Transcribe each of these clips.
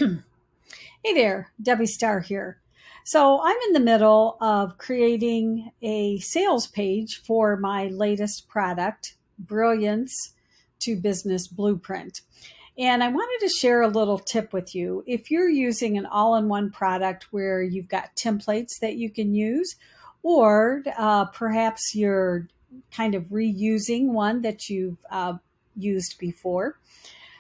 Hey there, Debbie Starr here. So I'm in the middle of creating a sales page for my latest product, Brilliance to Business Blueprint. And I wanted to share a little tip with you. If you're using an all-in-one product where you've got templates that you can use, or perhaps you're kind of reusing one that you've used before,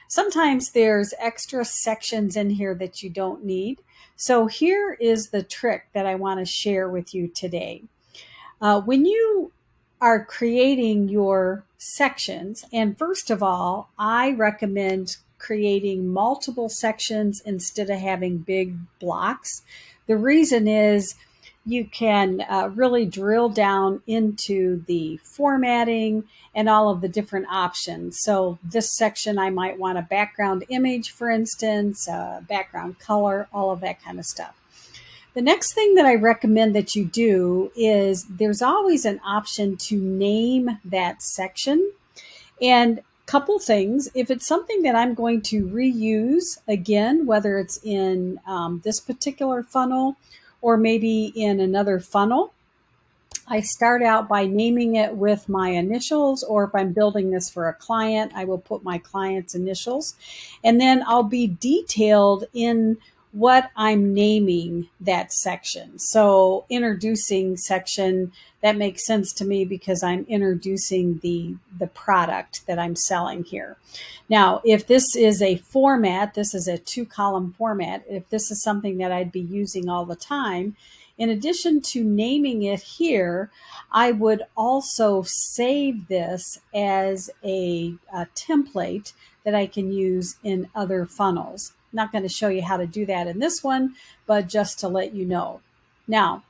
sometimes there's extra sections in here that you don't need. So here is the trick that I want to share with you today. When you are creating your sections, and first of all, I recommend creating multiple sections instead of having big blocks. The reason is you can really drill down into the formatting and all of the different options. So this section, I might want a background image, for instance, background color, all of that kind of stuff. The next thing that I recommend that you do is there's always an option to name that section. And couple things, if it's something that I'm going to reuse again, whether it's in this particular funnel or maybe in another funnel, I start out by naming it with my initials, or if I'm building this for a client, I will put my client's initials, and then I'll be detailed in what I'm naming that section. So introducing section, that makes sense to me because I'm introducing the product that I'm selling here. Now, if this is a format, this is a 2-column format, if this is something that I'd be using all the time, in addition to naming it here, I would also save this as a template that I can use in other funnels. I'm not going to show you how to do that in this one, but just to let you know. Now,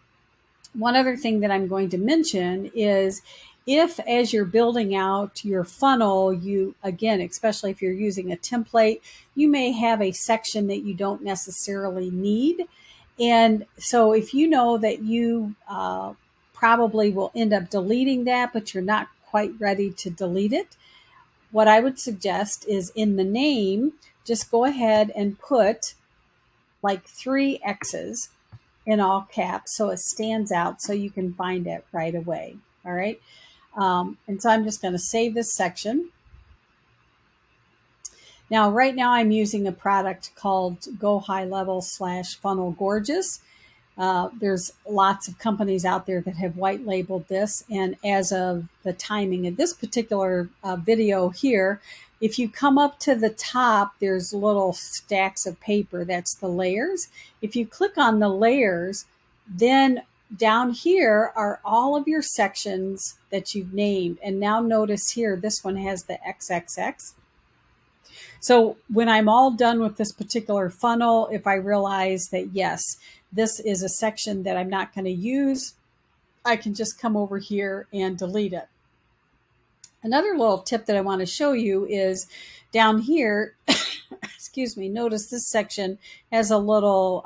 one other thing that I'm going to mention is if as you're building out your funnel, you, again, especially if you're using a template, you may have a section that you don't necessarily need. And so if you know that you probably will end up deleting that, but you're not quite ready to delete it, what I would suggest is in the name, just go ahead and put like 3 X's in all caps so it stands out so you can find it right away. All right. And so I'm just going to save this section. Now, right now I'm using a product called GoHighLevel / Funnel Gorgeous. There's lots of companies out there that have white labeled this. And as of the timing of this particular video here, if you come up to the top, there's little stacks of paper. That's the layers. If you click on the layers, then down here are all of your sections that you've named. And now notice here, this one has the XXX. So when I'm all done with this particular funnel, if I realize that, yes, this is a section that I'm not going to use, I can just come over here and delete it. Another little tip that I want to show you is down here, excuse me, notice this section has a little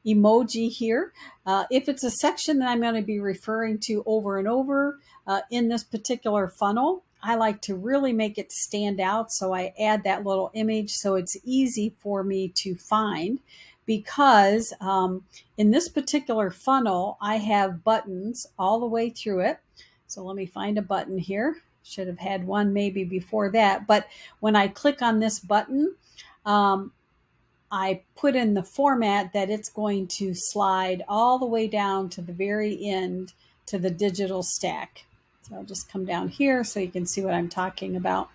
emoji here. If it's a section that I'm going to be referring to over and over in this particular funnel, I like to really make it stand out. So I add that little image so it's easy for me to find, because in this particular funnel, I have buttons all the way through it. So let me find a button here. Should have had one maybe before that. But when I click on this button, I put in the format that it's going to slide all the way down to the very end to the digital stack. So I'll just come down here so you can see what I'm talking about.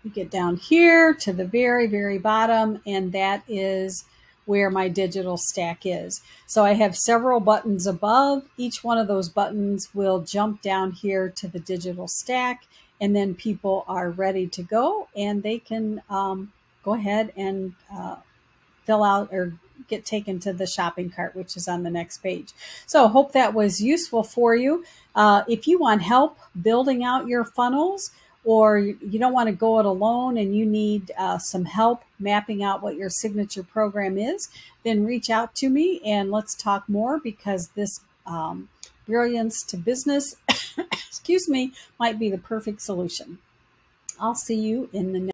You get down here to the very, very bottom, and that is where my digital stack is. So I have several buttons above. Each one of those buttons will jump down here to the digital stack, and then people are ready to go, and they can go ahead and fill out or get taken to the shopping cart, which is on the next page. So hope that was useful for you. If you want help building out your funnels, or you don't want to go it alone and you need some help mapping out what your signature program is, then reach out to me and let's talk more, because this Brilliance to Business, excuse me, might be the perfect solution. I'll see you in the next